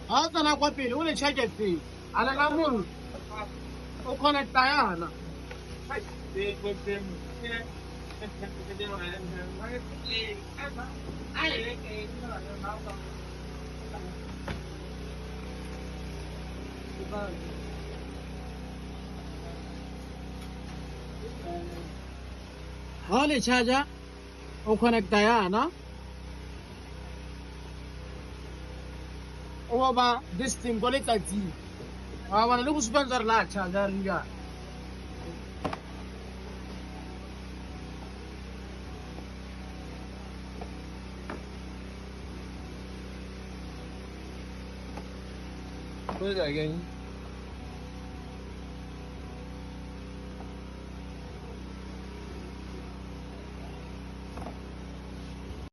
hata na kwa pili ule chaje fi ana ngamuru ukona tayana hale chaja ukona tayana Oba this thing call it a T. I want to look sponsor la charger ringa. Where's that again?